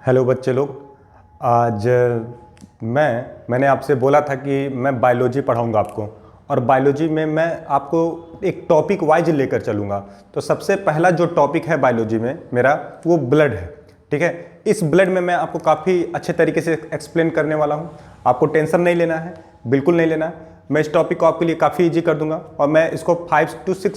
Hello बच्चे लोग। आज मैंने आपसे बोला था कि मैं बायोलॉजी पढ़ाऊंगा आपको, और बायोलॉजी में मैं आपको एक टॉपिक वाइज लेकर चलूँगा। तो सबसे पहला जो टॉपिक है बायोलॉजी में मेरा, वो ब्लड है। ठीक है, इस ब्लड में मैं आपको काफ़ी अच्छे तरीके से एक्सप्लेन करने वाला हूँ। आपको टेंशन नहीं लेना है, बिल्कुल नहीं लेना है। मैं इस टॉपिक को आपके लिए काफ़ी ईजी कर दूंगा, और मैं इसको 5 से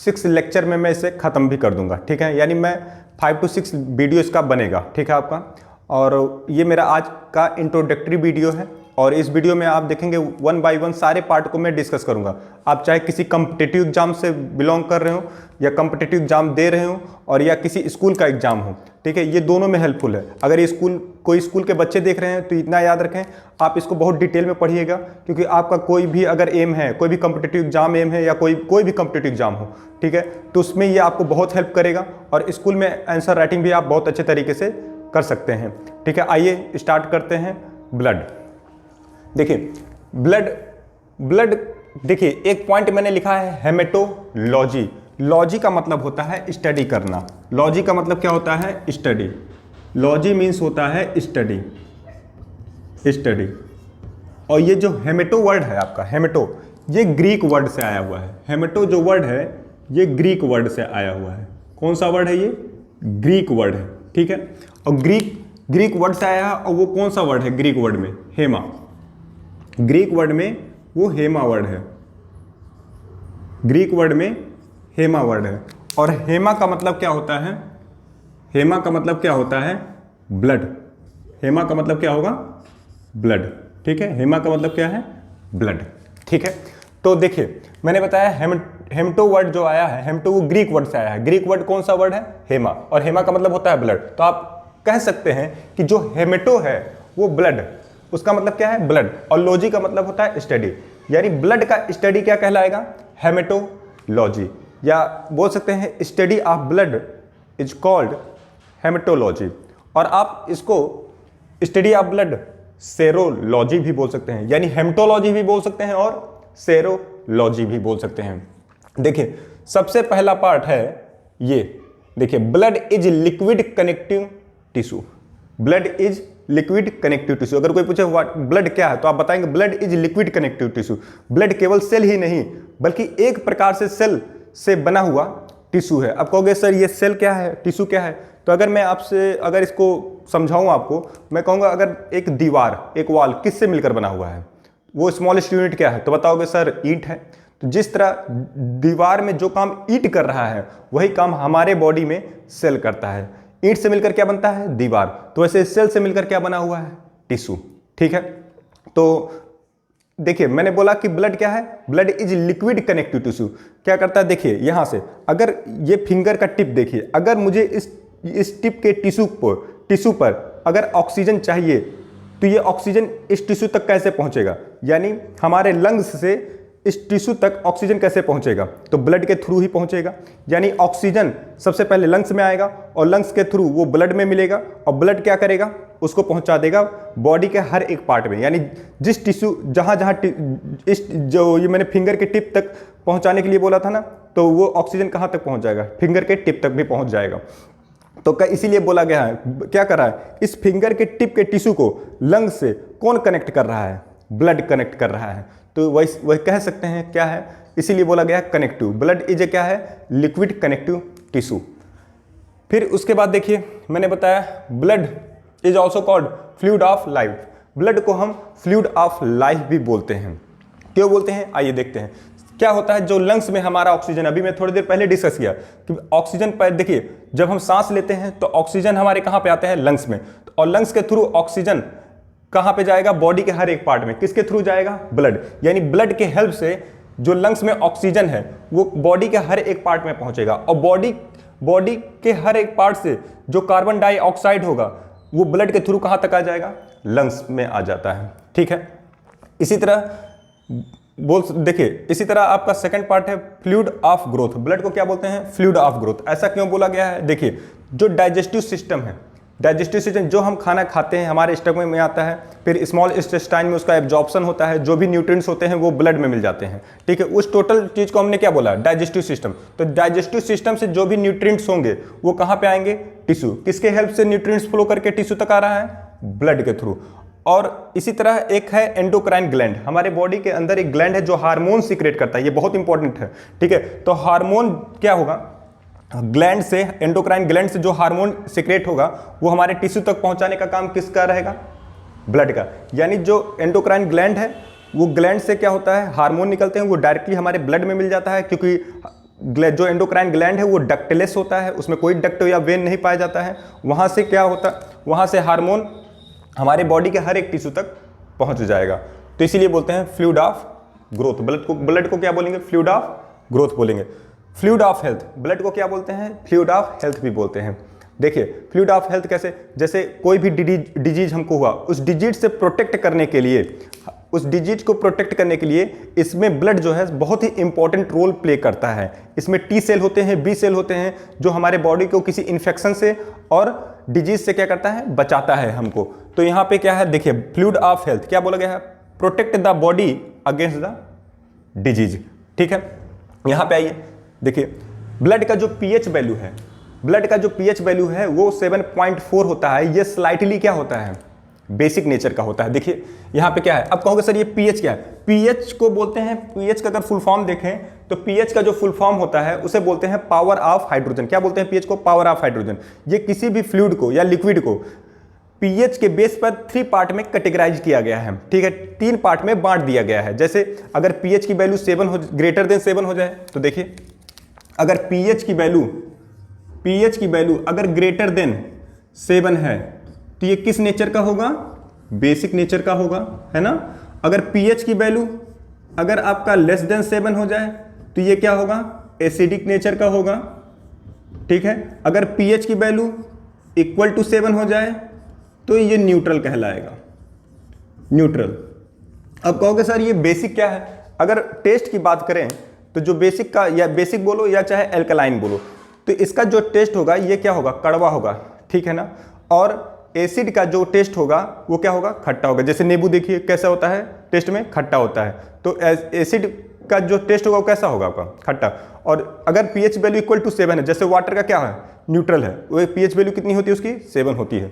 6 लेक्चर में मैं इसे ख़त्म भी कर दूंगा। ठीक है, यानी मैं 5 से 6 वीडियो इसका बनेगा। ठीक है आपका, और ये मेरा आज का इंट्रोडक्टरी वीडियो है, और इस वीडियो में आप देखेंगे 1 बाय 1 सारे पार्ट को मैं डिस्कस करूंगा। आप चाहे किसी कम्पिटिटिव एग्जाम से बिलोंग कर रहे हो, या कम्पिटिटिव एग्जाम दे रहे हो, और या किसी स्कूल का एग्जाम हो, ठीक है, ये दोनों में हेल्पफुल है। अगर ये कोई स्कूल के बच्चे देख रहे हैं तो इतना याद रखें, आप इसको बहुत डिटेल में पढ़िएगा, क्योंकि आपका कोई भी अगर एम है, कोई भी कम्पिटिटिव एग्जाम एम है, या कोई भी कम्पिटिटिव एग्जाम हो, ठीक है, तो उसमें ये आपको बहुत हेल्प करेगा। और स्कूल में आंसर राइटिंग भी आप बहुत अच्छे तरीके से कर सकते हैं। ठीक है, आइए स्टार्ट करते हैं। ब्लड, देखिए ब्लड देखिए, एक पॉइंट मैंने लिखा है हेमेटोलॉजी। लॉजी का मतलब होता है स्टडी करना। लॉजी का मतलब क्या होता है? स्टडी। लॉजी मीन्स होता है स्टडी। और ये जो हेमेटो वर्ड है आपका, हेमेटो, ये ग्रीक वर्ड से आया हुआ है। हेमेटो जो वर्ड है ये ग्रीक वर्ड से आया हुआ है। कौन सा वर्ड है ये? ग्रीक वर्ड है। ठीक है, और ग्रीक वर्ड से आया है, और वो कौन सा वर्ड है ग्रीक वर्ड में? हेमा। ग्रीक वर्ड में वो हेमा वर्ड है। ग्रीक वर्ड में हेमा वर्ड है। और हेमा का मतलब क्या होता है? हेमा का मतलब क्या होता है? ब्लड। हेमा का मतलब क्या होगा? ब्लड। ठीक है, हेमा का मतलब क्या है? ब्लड। ठीक है, तो देखिए मैंने बताया हेमटो वर्ड जो आया है, हेमटो वो ग्रीक वर्ड से आया है। ग्रीक वर्ड कौन सा वर्ड है? हेमा। और हेमा का मतलब होता है ब्लड। तो आप कह सकते हैं कि जो हेमेटो है वो ब्लड, उसका मतलब क्या है? ब्लड। और लॉजी का मतलब होता है स्टडी, यानी ब्लड का स्टडी क्या कहलाएगा? हेमेटोलॉजी, या बोल सकते हैं study of blood is called haematology. और आप इसको स्टडी ऑफ ब्लड सेरोलॉजी भी बोल सकते हैं, यानी हेमेटोलॉजी भी बोल सकते हैं और सेरोलॉजी भी बोल सकते हैं। देखिए सबसे पहला पार्ट है ये, देखिए blood is liquid connective tissue. Blood is liquid connective tissue. अगर कोई पूछे ब्लड क्या है, तो आप बताएंगे blood is liquid connective tissue. Blood केवल सेल ही नहीं, बल्कि एक प्रकार से सेल से बना हुआ टिश्यू है। अब कहोगे सर ये सेल क्या है, टिश्यू क्या है? तो अगर मैं आपसे अगर इसको समझाऊं आपको, मैं कहूँगा अगर एक दीवार, एक वॉल किससे मिलकर बना हुआ है, वो स्मॉलेस्ट यूनिट क्या है? तो बताओगे सर ईंट है। तो जिस तरह दीवार में जो काम ईंट कर रहा है, वही काम हमारे बॉडी में सेल करता है। ईंट से मिलकर क्या बनता है? दीवार। तो वैसे सेल से मिलकर क्या बना हुआ है? टिश्यू। ठीक है, तो देखिए मैंने बोला कि ब्लड क्या है? Blood is liquid connective tissue. क्या करता है? देखिए यहां से अगर ये फिंगर का टिप देखिए, अगर मुझे इस टिप के टिश्यू पर अगर ऑक्सीजन चाहिए, तो ये ऑक्सीजन इस टिश्यू तक कैसे पहुंचेगा? यानी हमारे लंग्स से इस टिश्यू तक ऑक्सीजन कैसे पहुंचेगा? तो ब्लड के थ्रू ही पहुंचेगा। यानी ऑक्सीजन सबसे पहले लंग्स में आएगा, और लंग्स के थ्रू वो ब्लड में मिलेगा, और ब्लड क्या करेगा? उसको पहुंचा देगा बॉडी के हर एक पार्ट में। यानी जिस टिश्यू जहां इस जो ये मैंने फिंगर के टिप तक पहुंचाने के लिए बोला था ना, तो वो ऑक्सीजन कहां तक पहुंच जाएगा? फिंगर के टिप तक भी पहुंच जाएगा। तो इसीलिए बोला गया है, क्या कर रहा है? इस फिंगर के टिप के टिश्यू को लंग से कौन कनेक्ट कर रहा है? ब्लड कनेक्ट कर रहा है। तो वही कह सकते हैं क्या है, इसीलिए बोला गया है कनेक्टिव। ब्लड इज क्या है? Liquid connective tissue. फिर उसके बाद देखिए मैंने बताया blood is also called fluid of life. Blood को हम फ्लूइड ऑफ लाइफ भी बोलते हैं। क्यों बोलते हैं? आइए देखते हैं क्या होता है। जो लंग्स में हमारा ऑक्सीजन, अभी मैं थोड़ी देर पहले डिस्कस किया कि ऑक्सीजन पर, देखिए जब हम सांस लेते हैं तो ऑक्सीजन हमारे कहाँ पे आते हैं? लंग्स में। और लंग्स के थ्रू ऑक्सीजन कहाँ पे जाएगा? बॉडी के हर एक पार्ट में। किसके थ्रू जाएगा? ब्लड। यानी ब्लड के हेल्प से जो लंग्स में ऑक्सीजन है वो बॉडी के हर एक पार्ट में पहुंचेगा, और बॉडी के हर एक पार्ट से जो कार्बन डाइऑक्साइड होगा वो ब्लड के थ्रू कहाँ तक आ जाएगा? लंग्स में आ जाता है। ठीक है, इसी तरह देखिए इसी तरह आपका सेकंड पार्ट है फ्लूइड ऑफ ग्रोथ। ब्लड को क्या बोलते हैं? Fluid of growth. ऐसा क्यों बोला गया है? देखिए जो डाइजेस्टिव सिस्टम है, डाइजेस्टिव सिस्टम जो हम खाना खाते हैं हमारे स्टमक में आता है, फिर स्मॉल इंटेस्टाइन में उसका एब्जॉर्प्शन होता है, जो भी न्यूट्रिएंट्स होते हैं वो ब्लड में मिल जाते हैं, ठीक है। उस टोटल चीज़ को हमने क्या बोला, डाइजेस्टिव सिस्टम। तो डाइजेस्टिव सिस्टम से जो भी न्यूट्रिएंट्स होंगे वो कहाँ पे आएंगे, टिश्यू। किसके हेल्प से न्यूट्रिएंट्स फ्लो करके टिश्यू तक आ रहा है, ब्लड के थ्रू। और इसी तरह एक है एंडोक्राइन ग्लैंड, हमारे बॉडी के अंदर एक ग्लैंड है जो हार्मोन सीक्रेट करता है, ये बहुत इंपॉर्टेंट है, ठीक है। तो हार्मोन क्या होगा, ग्लैंड से, एंडोक्राइन ग्लैंड से जो हार्मोन सीक्रेट होगा वो हमारे टिश्यू तक पहुंचाने का काम किसका रहेगा, ब्लड का। यानी जो एंडोक्राइन ग्लैंड है वो ग्लैंड से क्या होता है, हार्मोन निकलते हैं, वो डायरेक्टली हमारे ब्लड में मिल जाता है, क्योंकि जो एंडोक्राइन ग्लैंड है वो डक्टलेस होता है, उसमें कोई डक्ट या वेन नहीं पाया जाता है। वहाँ से क्या होता है, वहाँ से हार्मोन हमारे बॉडी के हर एक टिश्यू तक पहुँच जाएगा। तो इसीलिए बोलते हैं फ्लूइड ऑफ ग्रोथ। ब्लड को क्या बोलेंगे, फ्लूइड ऑफ ग्रोथ बोलेंगे। फ्लूइड ऑफ हेल्थ, ब्लड को क्या बोलते हैं, फ्लूइड ऑफ हेल्थ भी बोलते हैं। देखिए फ्लूइड ऑफ हेल्थ कैसे, जैसे कोई भी डिजीज हमको हुआ, उस डिजीज से प्रोटेक्ट करने के लिए, उस डिजीज को प्रोटेक्ट करने के लिए इसमें ब्लड जो है बहुत ही इंपॉर्टेंट रोल प्ले करता है। इसमें टी सेल होते हैं, बी सेल होते हैं, जो हमारे बॉडी को किसी इन्फेक्शन से और डिजीज से क्या करता है, बचाता है हमको। तो यहाँ पे क्या है, देखिए फ्लूइड ऑफ हेल्थ क्या बोला गया है, protect the body against the disease, ठीक है। यहाँ पे आइए, देखिए ब्लड का जो पीएच वैल्यू है, ब्लड का जो पीएच वैल्यू है वो 7.4 होता है। ये स्लाइटली क्या होता है, बेसिक नेचर का होता है। देखिए यहाँ पे क्या है, अब कहोगे सर ये पीएच क्या है, पीएच को बोलते हैं, पीएच का अगर फुल फॉर्म देखें तो पीएच का जो फुल फॉर्म होता है उसे बोलते हैं पावर ऑफ हाइड्रोजन। क्या बोलते हैं पीएच को, पावर ऑफ हाइड्रोजन। ये किसी भी फ्लूइड को या लिक्विड को पीएच के बेस पर 3 पार्ट में कैटेगराइज किया गया है, ठीक है, 3 पार्ट में बांट दिया गया है। जैसे अगर पीएच की वैल्यू 7 हो, ग्रेटर देन 7 हो जाए, तो देखिए अगर पीएच की वैल्यू अगर ग्रेटर देन 7 है तो ये किस नेचर का होगा, बेसिक नेचर का होगा, है ना। अगर पीएच की वैल्यू अगर आपका लेस देन 7 हो जाए तो ये क्या होगा, एसिडिक नेचर का होगा, ठीक है। अगर पीएच की वैल्यू इक्वल टू 7 हो जाए तो ये न्यूट्रल कहलाएगा, न्यूट्रल। अब कहोगे सर ये बेसिक क्या है, अगर टेस्ट की बात करें तो जो बेसिक का, या बेसिक बोलो या चाहे एल्कलाइन बोलो, तो इसका जो टेस्ट होगा ये क्या होगा, कड़वा होगा, ठीक है ना। और एसिड का जो टेस्ट होगा वो क्या होगा, खट्टा होगा। जैसे नींबू देखिए कैसा होता है, टेस्ट में खट्टा होता है, तो एसिड का जो टेस्ट होगा वो कैसा होगा आपका, खट्टा। और अगर पीएच वैल्यू इक्वल टू 7 है, जैसे वाटर का क्या है, न्यूट्रल है, वो पीएच वैल्यू कितनी होती है उसकी, 7 होती है।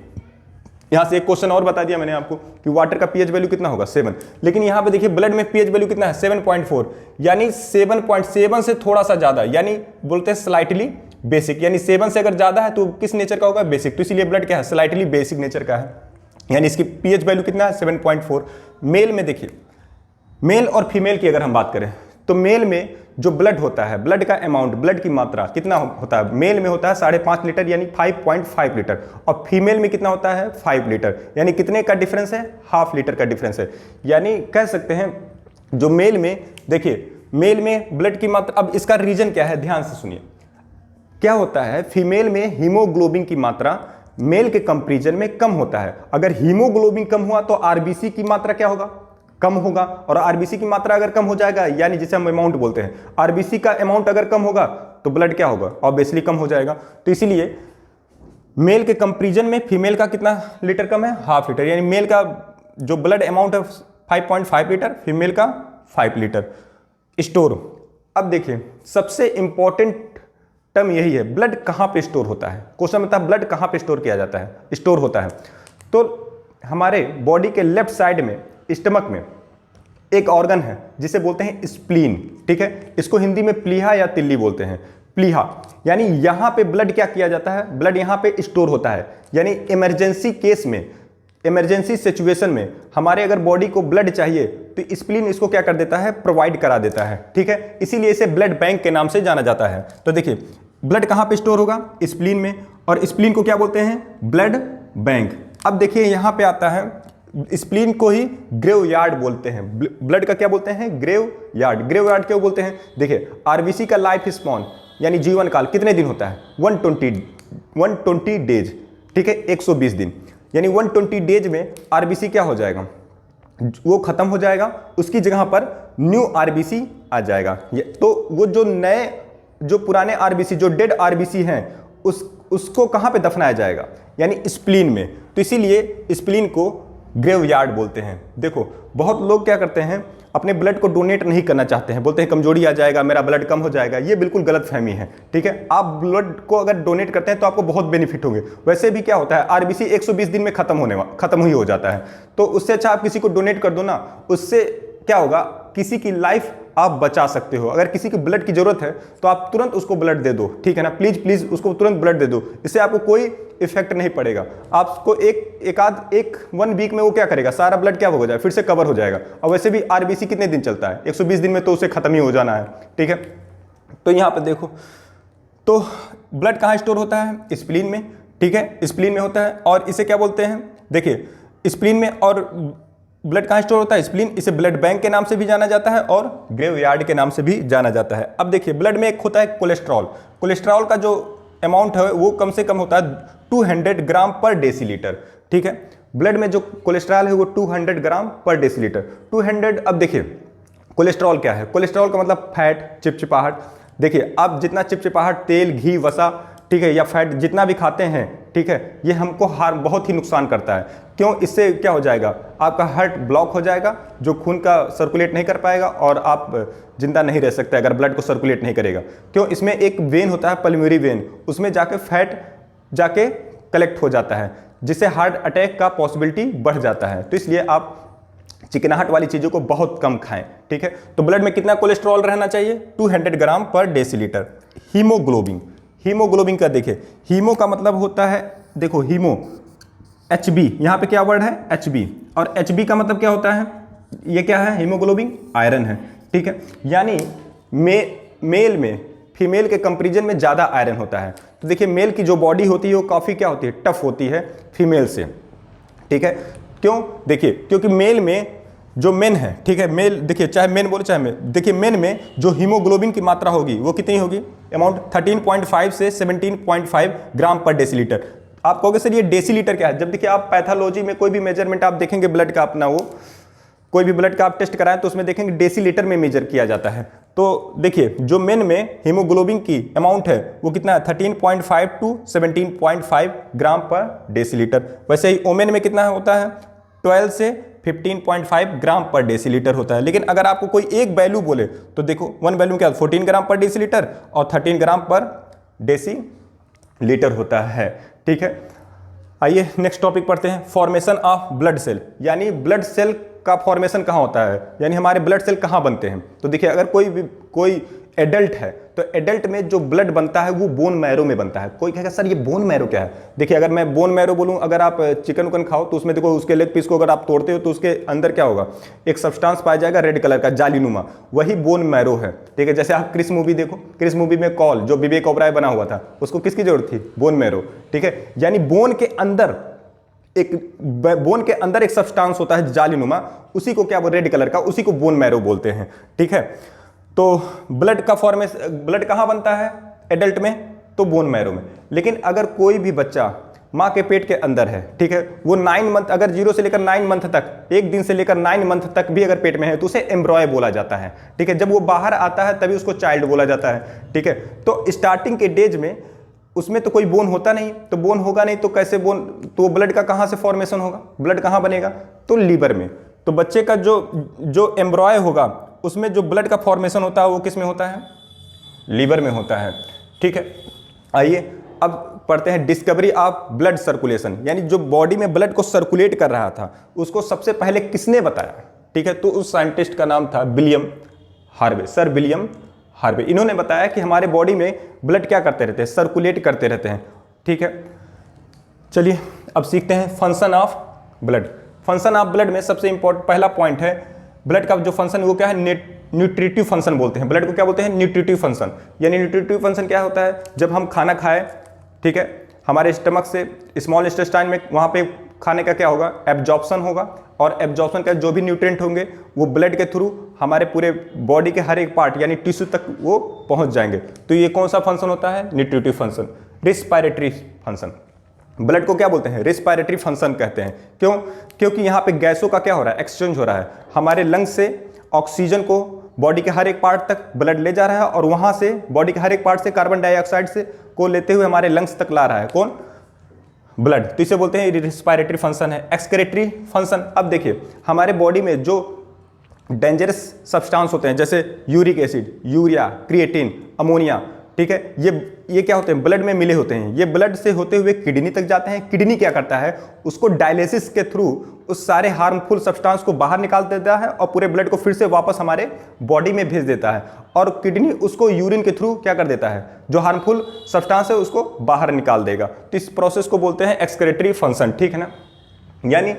यहाँ से एक क्वेश्चन और बता दिया मैंने आपको कि वाटर का पीएच वैल्यू कितना होगा, 7। लेकिन यहाँ पे देखिए ब्लड में पीएच वैल्यू कितना है, 7.4, यानी 7.7 से थोड़ा सा ज्यादा, यानी बोलते हैं स्लाइटली बेसिक। यानी 7 से अगर ज्यादा है तो किस नेचर का होगा, बेसिक। तो इसीलिए ब्लड क्या है, स्लाइटली बेसिक नेचर का है, यानी इसकी पीएच वैल्यू कितना है, 7.4। मेल में देखिए, मेल और फीमेल की अगर हम बात करें तो मेल में जो ब्लड होता है, ब्लड का अमाउंट, ब्लड की मात्रा कितना होता है, मेल में होता है 5.5 लीटर यानी 5.5 लीटर, और फीमेल में कितना होता है, 5 लीटर। यानी कितने का डिफरेंस है, हाफ लीटर का डिफरेंस है। यानी कह सकते हैं जो मेल में, देखिए मेल में ब्लड की मात्रा, अब इसका रीजन क्या है, ध्यान से सुनिए। क्या होता है, फीमेल में हीमोग्लोबिन की मात्रा मेल के कंपैरिजन में कम होता है। अगर हीमोग्लोबिन कम हुआ तो आरबीसी की मात्रा क्या होगा, कम होगा। और आरबीसी की मात्रा अगर कम हो जाएगा, यानी जिसे हम अमाउंट बोलते हैं, आरबीसी का अमाउंट अगर कम होगा तो ब्लड क्या होगा, ऑब्वियसली कम हो जाएगा। तो इसीलिए मेल के कंपैरिजन में फीमेल का कितना लीटर कम है, हाफ लीटर। यानी मेल का जो ब्लड अमाउंट है 5.5 लीटर, फीमेल का 5 लीटर। स्टोर, अब देखिए सबसे इंपॉर्टेंट टर्म यही है, ब्लड कहाँ पे स्टोर होता है। क्वेश्चन बता, ब्लड कहाँ पे स्टोर किया जाता है, स्टोर होता है। तो हमारे बॉडी के लेफ्ट साइड में, स्टमक में एक ऑर्गन है जिसे बोलते हैं स्प्लीन, ठीक है। इसको हिंदी में प्लीहा या तिल्ली बोलते हैं, प्लीहा। यानी यहां पे ब्लड क्या किया जाता है, ब्लड यहां पे स्टोर होता है। यानी इमरजेंसी केस में, इमरजेंसी सिचुएशन में हमारे अगर बॉडी को ब्लड चाहिए तो स्प्लीन इसको क्या कर देता है, प्रोवाइड करा देता है, ठीक है। इसीलिए इसे ब्लड बैंक के नाम से जाना जाता है। तो देखिए ब्लड कहां पे स्टोर होगा, स्प्लीन में, और स्प्लीन को क्या बोलते हैं, ब्लड बैंक। अब देखिए यहां पे आता है, स्प्लीन को ही ग्रेव यार्ड बोलते हैं, ब्लड का क्या बोलते हैं, ग्रेव यार्ड। ग्रेव यार्ड क्यों बोलते हैं, देखिए आरबीसी का लाइफ स्पॉन यानी जीवन काल कितने दिन होता है, 120 डेज, ठीक है, 120 दिन। यानी 120 डेज में आरबीसी क्या हो जाएगा, वो खत्म हो जाएगा, उसकी जगह पर न्यू आरबीसी आ जाएगा। तो वो जो नए, जो पुराने आरबीसी, जो डेड आरबीसी हैं, उसको कहाँ पे दफनाया जाएगा, यानी स्प्लीन में। तो इसीलिए स्प्लीन को ग्रेवयार्ड बोलते हैं। देखो बहुत लोग क्या करते हैं, अपने ब्लड को डोनेट नहीं करना चाहते हैं, बोलते हैं कमजोरी आ जाएगा, मेरा ब्लड कम हो जाएगा। ये बिल्कुल गलत फहमी है, ठीक है। आप ब्लड को अगर डोनेट करते हैं तो आपको बहुत बेनिफिट होंगे। वैसे भी क्या होता है, आरबीसी 120 दिन में खत्म ही हो जाता है। तो उससे अच्छा आप किसी को डोनेट कर दो ना, उससे क्या होगा, किसी की लाइफ आप बचा सकते हो। अगर किसी की ब्लड की जरूरत है तो आप तुरंत उसको ब्लड दे दो, ठीक है ना, प्लीज प्लीज उसको तुरंत ब्लड दे दो। इससे आपको कोई इफेक्ट नहीं पड़ेगा। आपको एक 1 वीक में वो क्या करेगा, सारा ब्लड क्या हो जाएगा, फिर से कवर हो जाएगा। और वैसे भी आरबीसी कितने दिन चलता है, 120 दिन में तो उसे खत्म ही हो जाना है, ठीक है। तो यहाँ पे देखो, तो ब्लड कहाँ स्टोर होता है, स्प्लीन में, ठीक है, स्प्लीन में होता है। और इसे क्या बोलते हैं, देखिए स्प्लीन में। और ब्लड कहाँ स्टोर होता है, स्प्लीन। इसे ब्लड बैंक के नाम से भी जाना जाता है और ग्रेवयार्ड के नाम से भी जाना जाता है। अब देखिए ब्लड में एक होता है कोलेस्ट्रॉल। कोलेस्ट्रॉल का जो अमाउंट है वो कम से कम होता है 200 ग्राम पर डेसीलीटर, ठीक है। ब्लड में जो कोलेस्ट्रॉल है वो 200 ग्राम पर डेसीलीटर, 200। अब देखिए कोलेस्ट्रॉल क्या है, कोलेस्ट्रॉल का मतलब फैट, चिपचिपाहट। देखिए आप जितना चिपचिपाहट, तेल, घी, वसा, ठीक है, या फैट जितना भी खाते हैं, ठीक है, ये हमको बहुत ही नुकसान करता है। क्यों, इससे क्या हो जाएगा, आपका हार्ट ब्लॉक हो जाएगा, जो खून का सर्कुलेट नहीं कर पाएगा और आप जिंदा नहीं रह सकते अगर ब्लड को सर्कुलेट नहीं करेगा। क्यों, इसमें एक वेन होता है, पल्मोनरी वेन, उसमें जाके फैट जाके कलेक्ट हो जाता है, जिससे हार्ट अटैक का पॉसिबिलिटी बढ़ जाता है। तो इसलिए आप चिकनाहट वाली चीज़ों को बहुत कम खाएं, ठीक है। तो ब्लड में कितना कोलेस्ट्रॉल रहना चाहिए, 200 ग्राम पर डेसीलीटर। हीमोग्लोबिन, हीमोग्लोबिन का देखिए, हीमो का मतलब होता है, देखो हीमो HB, यहाँ पे क्या वर्ड है, HB। और HB का मतलब क्या होता है, ये क्या है, हीमोग्लोबिन आयरन है, ठीक है। यानी मेल में फीमेल के कंपेरिजन में ज़्यादा आयरन होता है। तो देखिए मेल की जो बॉडी होती है वो काफ़ी क्या होती है, टफ होती है फीमेल से, ठीक है। क्यों, देखिए क्योंकि मेल में जो मेन है, ठीक है, मेल, देखिए चाहे मेन बोले चाहे मेल, देखिए मेन में जो हीमोग्लोबिन की मात्रा होगी वो कितनी होगी, अमाउंट 13.5 से 17.5 ग्राम पर डेसीलीटर। आप कहोगे सर ये डेसीलीटर क्या है, जब देखिए आप पैथोलॉजी में कोई भी मेजरमेंट आप देखेंगे ब्लड का अपना, वो कोई भी ब्लड का आप टेस्ट कराएं तो उसमें देखेंगे डेसीलीटर में मेजर किया जाता है। तो देखिए जो मेन में हीमोग्लोबिन की अमाउंट है वो कितना है, 13.5 टू 17.5 ग्राम पर डेसीलीटर। वैसे ही ओमेन में कितना होता है, 12 से 15.5 ग्राम पर डेसीलीटर होता है। लेकिन अगर आपको कोई एक वैल्यू बोले तो देखो वन वैल्यू क्या, 14 ग्राम पर डेसीलीटर और 13 ग्राम पर डेसीलीटर होता है, ठीक है। आइए नेक्स्ट टॉपिक पढ़ते हैं, फॉर्मेशन ऑफ ब्लड सेल। यानी ब्लड सेल का फॉर्मेशन कहाँ होता है, यानी हमारे ब्लड सेल कहाँ बनते हैं। तो देखिए अगर कोई एडल्ट है तो एडल्ट में जो ब्लड बनता है वो बोन मैरो में बनता है। कोई कहेगा सर ये बोन मैरो क्या है, देखिए अगर मैं बोन मैरो बोलूं, अगर आप चिकन उकन खाओ तो उसमें देखो उसके लेग पीस को अगर आप तोड़ते हो तो उसके अंदर क्या होगा, एक सब्सटेंस पाया जाएगा रेड कलर का जालीनुमा, वही बोन मैरो है, ठीक है। जैसे आप क्रिस मूवी देखो, क्रिस मूवी में कॉल जो विवेक ओबराय बना हुआ था, उसको किसकी जरूरत थी, बोन मैरो, ठीक है। यानी बोन के अंदर एक सब्सटेंस होता है जालीनुमा, उसी को क्या, वो रेड कलर का, उसी को बोन मैरो बोलते हैं, ठीक है। तो ब्लड का फॉर्मेशन, ब्लड कहाँ बनता है एडल्ट में, तो बोन मैरो में। लेकिन अगर कोई भी बच्चा माँ के पेट के अंदर है, ठीक है, वो 9 मंथ, अगर 0 से लेकर 9 मंथ तक, एक दिन से लेकर 9 मंथ तक भी अगर पेट में है तो उसे एम्ब्रॉय बोला जाता है, ठीक है। जब वो बाहर आता है तभी उसको चाइल्ड बोला जाता है, ठीक है। तो स्टार्टिंग के डेज में उसमें तो कोई बोन होता नहीं, तो बोन होगा नहीं तो कैसे बोन, तो ब्लड का कहाँ से फॉर्मेशन होगा, ब्लड कहाँ बनेगा, तो लीवर में। तो बच्चे का जो एम्ब्रॉय होगा उसमें जो ब्लड का फॉर्मेशन होता है वो किस में होता है, लीवर में होता है, ठीक है। आइए अब पढ़ते हैं डिस्कवरी ऑफ ब्लड सर्कुलेशन। यानी जो बॉडी में ब्लड को सर्कुलेट कर रहा था उसको सबसे पहले किसने बताया, ठीक है। तो उस साइंटिस्ट का नाम था William Harvey, sir William Harvey. इन्होंने बताया कि हमारे बॉडी में ब्लड क्या करते रहते हैं, सर्कुलेट करते रहते हैं, ठीक है। चलिए अब सीखते हैं function of blood. Function of blood में सबसे इंपॉर्टेंट पहला पॉइंट है, ब्लड का जो फंक्शन वो क्या है, न्यूट्रिटिव फंक्शन बोलते हैं। ब्लड को क्या बोलते हैं, न्यूट्रिटिव फंक्शन। यानी न्यूट्रिटिव फंक्शन क्या होता है, जब हम खाना खाएं, ठीक है, हमारे स्टमक से स्मॉल इंटेस्टाइन में वहाँ पे खाने का क्या होगा, एब्जॉर्प्शन होगा, और एब्जॉर्प्शन का जो भी न्यूट्रिएंट होंगे वो ब्लड के थ्रू हमारे पूरे बॉडी के हर एक पार्ट यानी टिश्यू तक वो पहुँच जाएंगे। तो ये कौन सा फंक्शन होता है, nutritive function. Respiratory function, blood को क्या बोलते हैं, रिस्पायरेटरी फंक्शन कहते हैं। क्यों, क्योंकि यहाँ पे गैसों का क्या हो रहा है, एक्सचेंज हो रहा है। हमारे लंग्स से ऑक्सीजन को बॉडी के हर एक पार्ट तक ब्लड ले जा रहा है और वहां से बॉडी के हर एक पार्ट से कार्बन डाइऑक्साइड से को लेते हुए हमारे लंग्स तक ला रहा है। कौन? ब्लड। तो इसे बोलते हैं रिस्पायरेटरी फंक्शन है। एक्सक्रेटरी फंक्शन, अब देखिए हमारे बॉडी में जो डेंजरस सब्सटेंस होते हैं जैसे uric acid, urea, creatine, ammonia, ठीक है, ये क्या होते हैं? ब्लड में मिले होते हैं। ये ब्लड से होते हुए किडनी तक जाते हैं। किडनी क्या करता है? उसको डायलिसिस के थ्रू उस सारे हार्मफुल सब्सटेंस को बाहर निकाल देता है और पूरे ब्लड को फिर से वापस हमारे बॉडी में भेज देता है। और किडनी उसको यूरिन के थ्रू क्या कर देता है? जो हार्मफुल सब्सटेंस है उसको बाहर निकाल देगा। तो इस प्रोसेस को बोलते हैं एक्सक्रेटरी फंक्शन, ठीक है ना। यानी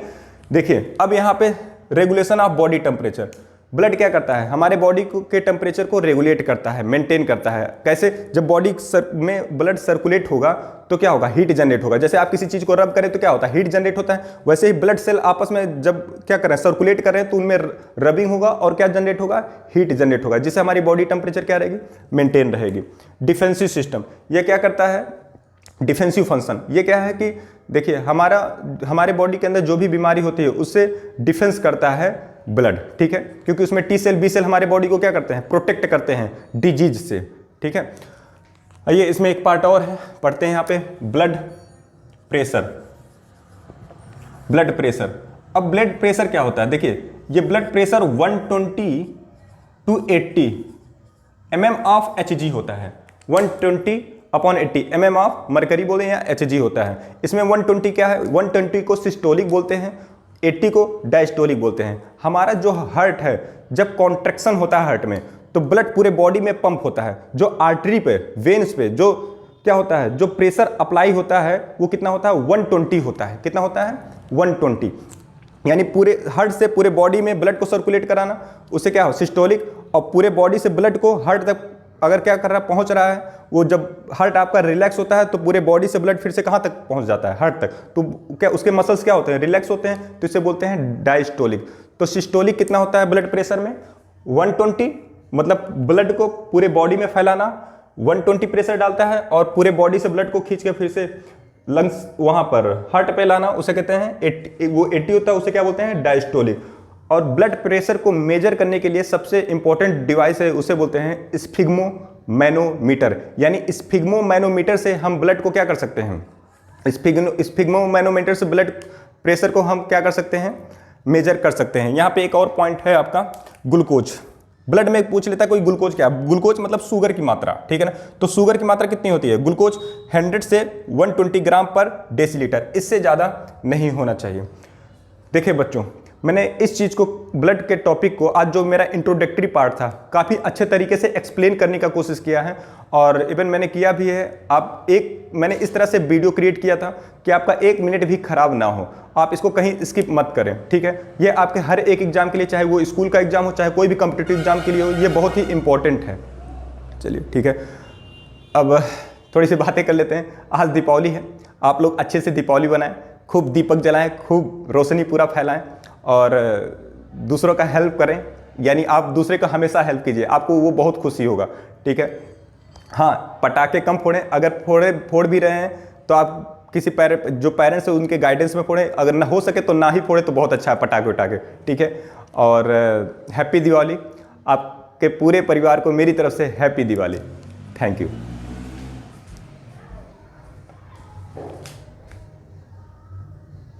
देखिए अब यहाँ पे regulation of body temperature, blood क्या करता है? हमारे बॉडी के टेम्परेचर को रेगुलेट करता है, मेंटेन करता है। कैसे? जब बॉडी में ब्लड सर्कुलेट होगा तो क्या होगा? हीट जनरेट होगा। जैसे आप किसी चीज को रब करें तो क्या होता है? हीट जनरेट होता है। वैसे ही ब्लड सेल आपस में जब क्या कर रहे हैं? सर्कुलेट कर रहे हैं तो उनमें रबिंग होगा और क्या जनरेट होगा? हीट जनरेट होगा, जिससे हमारी बॉडी टेम्परेचर क्या रहेगी? मेंटेन रहेगी। डिफेंसिव सिस्टम, ये क्या करता है? डिफेंसिव फंक्शन, ये क्या है कि देखिए हमारे बॉडी के अंदर जो भी बीमारी होती है उससे डिफेंस करता है ब्लड, ठीक है, क्योंकि उसमें टी सेल, बी सेल हमारे बॉडी को क्या करते हैं? प्रोटेक्ट करते हैं डिजीज से, ठीक है। आइए इसमें एक पार्ट और है, पढ़ते हैं यहाँ पे, ब्लड प्रेशर। ब्लड प्रेशर, अब ब्लड प्रेशर क्या होता है? देखिए ये blood pressure 120 to 80 mm of Hg होता है। 120/80 mm ऑफ मरकरी बोले या Hg होता है। इसमें 120 क्या है? 120 को सिस्टोलिक बोलते हैं, 80 को डायस्टोलिक बोलते हैं। हमारा जो हार्ट है, जब कॉन्ट्रैक्शन होता है हार्ट में तो ब्लड पूरे बॉडी में पंप होता है। जो आर्टरी पे, वेन्स पे जो क्या होता है? जो प्रेशर अप्लाई होता है वो कितना होता है? 120 होता है। कितना होता है? 120। यानी पूरे हार्ट से पूरे बॉडी में ब्लड को सर्कुलेट कराना, उससे क्या हो? सिस्टोलिक। और पूरे बॉडी से ब्लड को हार्ट तक अगर क्या कर रहा है? पहुंच रहा है, वो जब हार्ट आपका रिलैक्स होता है तो पूरे बॉडी से ब्लड फिर से कहाँ तक पहुंच जाता है? हार्ट तक। तो क्या उसके मसल्स क्या होते हैं? रिलैक्स होते हैं, तो इसे बोलते हैं डायस्टोलिक। तो सिस्टोलिक कितना होता है ब्लड प्रेशर में? 120, मतलब ब्लड को पूरे बॉडी में फैलाना, 120 प्रेशर डालता है और पूरे बॉडी से ब्लड को खींच के फिर से लंग्स वहां पर हार्ट पे लाना, उसे कहते हैं वो 80 होता है, उसे क्या बोलते हैं? डायस्टोलिक। और ब्लड प्रेशर को मेजर करने के लिए सबसे इंपॉर्टेंट डिवाइस है, उसे बोलते हैं स्फिग्मोमैनोमीटर। यानी स्फिग्मोमैनोमीटर से हम ब्लड को क्या कर सकते हैं? स्फिग्मोमैनोमीटर से ब्लड प्रेशर को हम क्या कर सकते हैं? मेजर कर सकते हैं। यहाँ पे एक और पॉइंट है आपका, ग्लूकोज। ब्लड में पूछ लेता है कोई ग्लूकोज क्या? ग्लूकोज मतलब शुगर की मात्रा, ठीक है ना। तो शुगर की मात्रा कितनी होती है? ग्लूकोज 100 से 120 ग्राम पर डेसीलीटर, इससे ज़्यादा नहीं होना चाहिए। देखिए बच्चों, मैंने इस चीज़ को, ब्लड के टॉपिक को, आज जो मेरा इंट्रोडक्टरी पार्ट था, काफ़ी अच्छे तरीके से एक्सप्लेन करने का कोशिश किया है और इवन मैंने किया भी है। मैंने इस तरह से वीडियो क्रिएट किया था कि आपका 1 मिनट भी खराब ना हो, आप इसको कहीं स्किप मत करें, ठीक है। ये आपके हर एक एग्जाम के लिए, चाहे वो स्कूल का एग्जाम हो, चाहे कोई भी कॉम्पिटिटिव एग्जाम के लिए हो, ये बहुत ही इंपॉर्टेंट है। चलिए ठीक है, अब थोड़ी सी बातें कर लेते हैं। आज दीपावली है, आप लोग अच्छे से दीपावली बनाएं, खूब दीपक जलाएं, खूब रोशनी पूरा फैलाएं और दूसरों का हेल्प करें। यानी आप दूसरे को हमेशा हेल्प कीजिए, आपको वो बहुत खुशी होगा, ठीक है। हाँ, पटाखे कम फोड़ें, अगर फोड़ भी रहे हैं तो आप किसी जो पेरेंट्स है उनके गाइडेंस में फोड़ें, अगर ना हो सके तो ना ही फोड़े तो बहुत अच्छा है, पटाखे उटाखे, ठीक है। और हैप्पी दिवाली, आपके पूरे परिवार को मेरी तरफ से हैप्पी दिवाली। Thank you.